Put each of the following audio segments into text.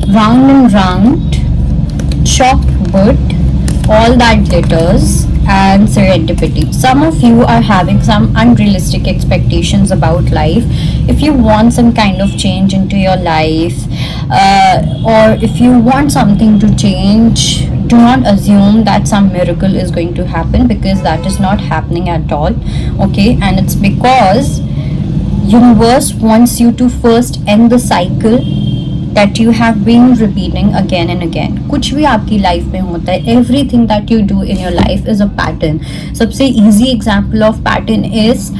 round and round, chop wood, all that glitters, and serendipity. Some of you are having some unrealistic expectations about life. If you want some kind of change into your life, or if you want something to change, do not assume that some miracle is going to happen, because that is not happening at all. Okay, and it's because universe wants you to first end the cycle that you have been repeating again and again. कुछ भी आपकी life में होता है, everything that you do in your life is a pattern. सबसे easy example of pattern is,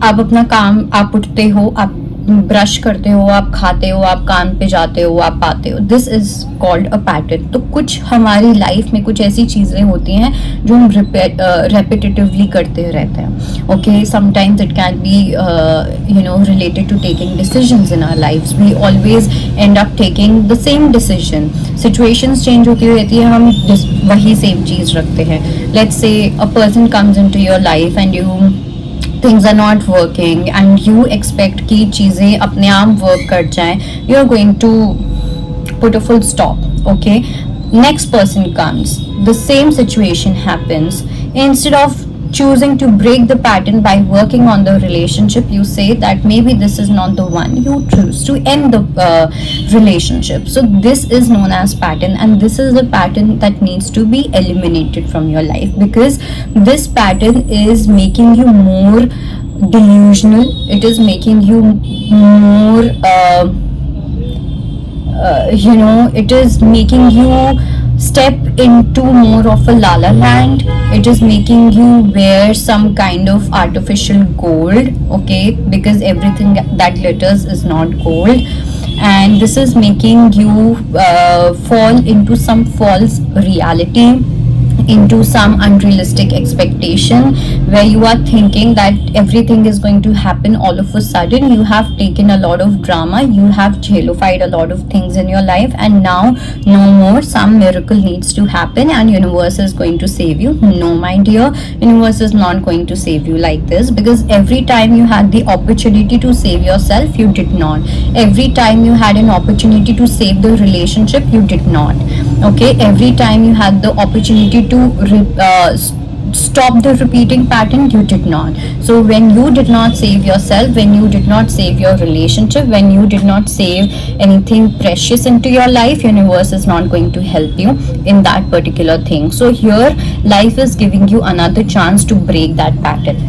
आप अपना काम, आप उठते हो, आप ब्रश करते हो, आप खाते हो, आप काम पे जाते हो, आप आते हो. This is called a pattern. तो कुछ हमारी लाइफ में कुछ ऐसी चीज़ें होती हैं जो हम रेपिटेटिवली करते रहते हैं. Okay, sometimes it can be related to taking decisions in our lifes. We always end up taking the same decision. Situations change होती रहती है, हम वही सेम चीज़ रखते हैं. Let's say a person comes into your life and you things are not working and you expect कि चीज़ें अपने आप work कर जाएं. You are going to put a full stop. Okay, next person comes, the same situation happens. Instead of choosing to break the pattern by working on the relationship, you say that maybe this is not the one. You choose to end the relationship. So this is known as pattern, and this is the pattern that needs to be eliminated from your life, because this pattern is making you more delusional. It is making you more it is making you step into more of a la la land. It is making you wear some kind of artificial gold. Okay, because everything that glitters is not gold, and this is making you fall into some false reality, into some unrealistic expectation, where you are thinking that everything is going to happen all of a sudden. You have taken a lot of drama, you have jellified a lot of things in your life, and now no more, some miracle needs to happen and universe is going to save you. No, my dear, universe is not going to save you like this, because every time you had the opportunity to save yourself, you did not. Every time you had an opportunity to save the relationship, you did not. Okay, every time you had the opportunity to stop the repeating pattern, you did not. So when you did not save yourself, when you did not save your relationship, when you did not save anything precious into your life, universe is not going to help you in that particular thing. So here life is giving you another chance to break that pattern.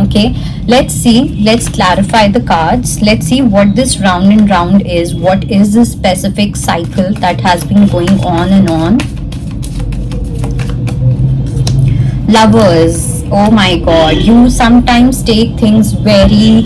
Okay, let's see, let's clarify the cards. Let's see what this round and round is. What is the specific cycle that has been going on and on? Lovers. Oh my god, you sometimes take things very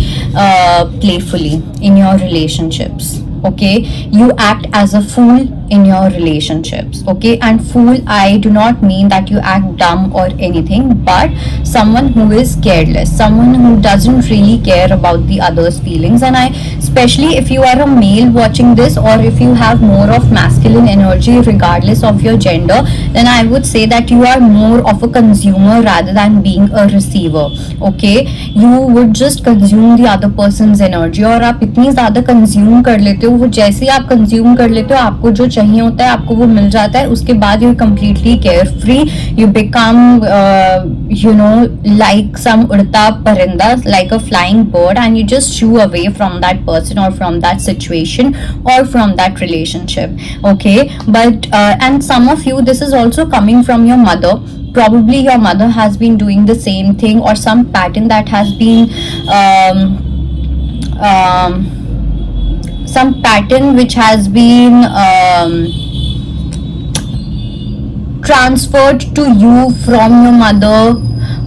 playfully in your relationships. Okay, you act as a fool in your relationships. Okay, and fool, I do not mean that you act dumb or anything, but someone who is careless, someone who doesn't really care about the other's feelings. And I, especially if you are a male watching this, or if you have more of masculine energy regardless of your gender, then I would say that you are more of a consumer rather than being a receiver. Okay, you would just consume the other person's energy, और आप इतनी ज़्यादा consume कर लेते हो, वो जैसे ही आप कंज्यूम कर लेते हो, आपको जो चाहिए होता है आपको वो मिल जाता है. उसके बाद you completely care free. You become like some उड़ता परिंदा, like a flying bird, and you just shoo away from that person or from that situation or from that relationship. Okay, but and some of you, this is also coming from your mother. Probably your mother has been doing the same thing, or some pattern that has been some pattern which has been transferred to you from your mother.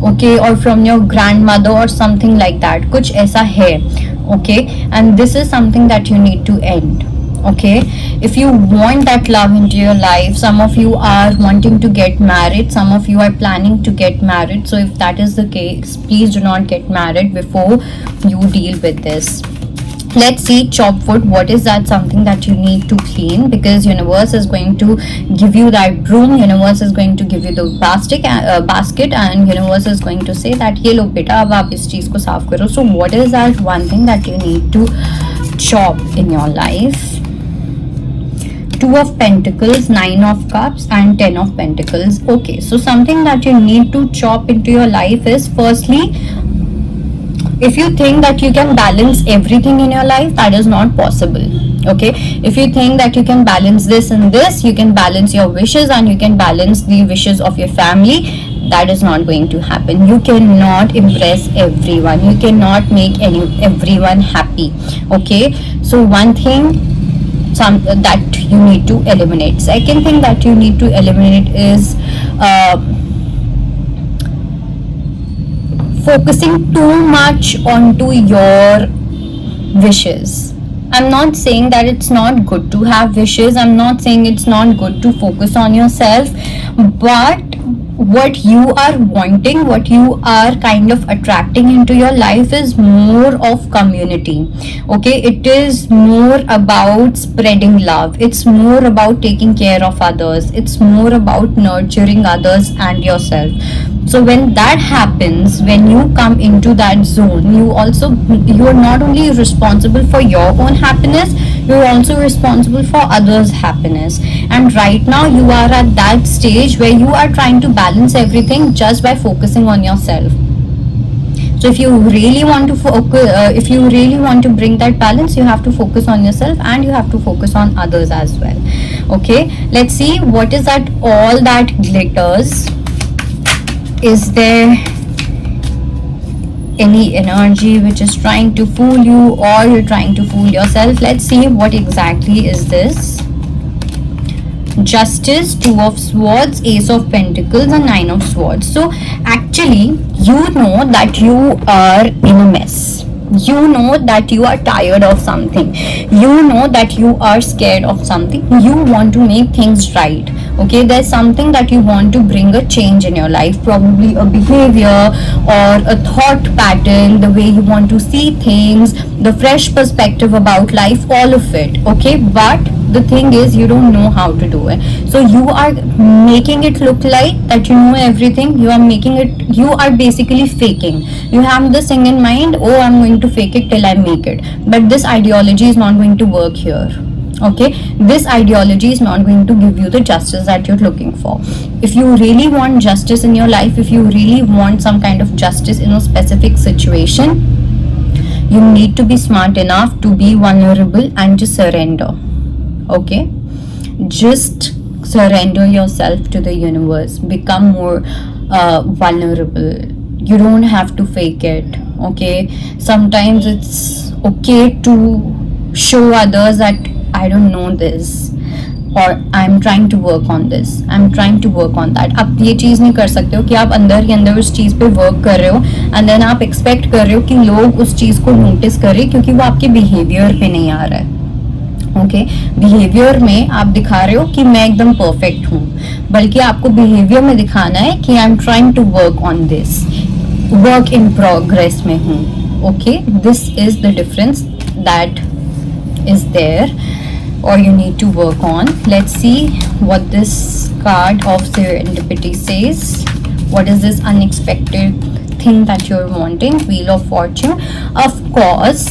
Okay, or from your grandmother or something like that. कुछ ऐसा है. Okay, and this is something that you need to end. Okay, if you want that love into your life, some of you are wanting to get married, some of you are planning to get married. So if that is the case, please do not get married before you deal with this. Let's see, chop wood, what is that something that you need to clean, because universe is going to give you that broom, universe is going to give you the basket, and universe is going to say that ye lo beta, ab aap is cheez ko saaf karo. So what is that one thing that you need to chop in your life? Two of Pentacles, Nine of Cups, and Ten of Pentacles. Okay, so something that you need to chop into your life is, firstly, if you think that you can balance everything in your life, that is not possible. Okay, if you think that you can balance this and this, you can balance your wishes and you can balance the wishes of your family, that is not going to happen. You cannot impress everyone, you cannot make everyone happy. Okay, so one thing that you need to eliminate. Second thing that you need to eliminate is focusing too much onto your wishes. I'm not saying that it's not good to have wishes, I'm not saying it's not good to focus on yourself, but what you are wanting, what you are kind of attracting into your life is more of community. Okay, it is more about spreading love, it's more about taking care of others, it's more about nurturing others and yourself. So when that happens, when you come into that zone, you are not only responsible for your own happiness, you're also responsible for others' happiness. And right now you are at that stage where you are trying to balance everything just by focusing on yourself. So if you really want to focus, if you really want to bring that balance, you have to focus on yourself and you have to focus on others as well. Okay, let's see what is that all that glitters. Is there any energy which is trying to fool you, or you're trying to fool yourself? Let's see what exactly is this. Justice, Two of Swords, Ace of Pentacles, and Nine of Swords. So actually you know that you are in a mess, you know that you are tired of something, you know that you are scared of something, you want to make things right. Okay, there's something that you want to bring a change in your life, probably a behavior or a thought pattern, the way you want to see things, the fresh perspective about life, all of it. Okay, but the thing is you don't know how to do it, so you are making it look like that you know everything. You are making it, you are basically faking. You have this thing in mind, oh, I'm going to fake it till I make it, but this ideology is not going to work here. Okay, this ideology is not going to give you the justice that you're looking for. If you really want justice in your life, if you really want some kind of justice in a specific situation, you need to be smart enough to be vulnerable and to surrender. Okay, just surrender yourself to the universe, become more vulnerable. You don't have to fake it. Okay, sometimes it's okay to show others that I don't know this, or I'm trying to work on this, I'm trying to work on that. आप ये चीज़ नहीं कर सकते हो कि आप अंदर ही अंदर उस चीज़ पे वर्क कर रहे हो एंड देन आप एक्सपेक्ट कर रहे हो कि लोग उस चीज़ को नोटिस करें, क्योंकि वो आपके बिहेवियर पे नहीं आ रहा है. ओके, बिहेवियर में आप दिखा रहे हो कि मैं एकदम परफेक्ट हूँ, बल्कि आपको बिहेवियर में दिखाना है कि I am trying to work on this, work in progress में हूँ. Okay, this is the difference that is there, or you need to work on. Let's see what this card of serendipity says. What is this unexpected thing that you're wanting? Wheel of Fortune. Of course,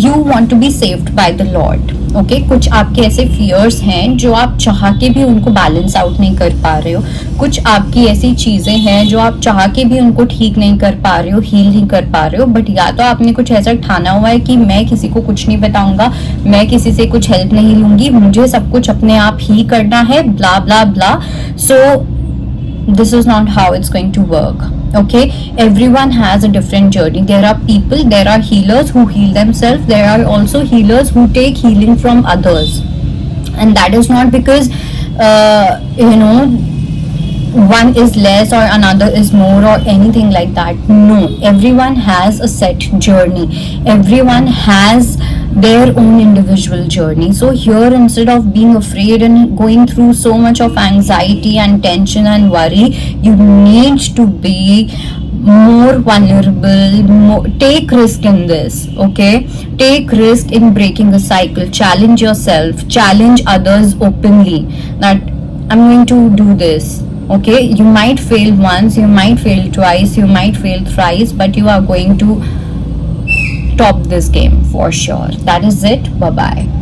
you want to be saved by the Lord. Okay, कुछ आपके ऐसे fears हैं जो आप चाह के भी उनको बैलेंस आउट नहीं कर पा रहे हो. कुछ आपकी ऐसी चीज़ें हैं जो आप चाह के भी उनको ठीक नहीं कर पा रहे हो, हील नहीं कर पा रहे हो. बट या तो आपने कुछ ऐसा ठाना हुआ है कि मैं किसी को कुछ नहीं बताऊंगा, मैं किसी से कुछ हेल्प नहीं लूंगी, मुझे सब कुछ अपने आप ही करना है, ब्ला ब्ला ब्ला. सो this is not how it's going to work. Okay, everyone has a different journey. There are people, there are healers who heal themselves, there are also healers who take healing from others, and that is not because one is less or another is more or anything like that. No, everyone has a set journey, everyone has their own individual journey. So here, instead of being afraid and going through so much of anxiety and tension and worry, you need to be more vulnerable, take risk in this. Okay, take risk in breaking a cycle, challenge yourself, challenge others openly that I'm going to do this. Okay, you might fail once, you might fail twice, you might fail thrice, but you are going to top this game for sure. That is it. Bye bye.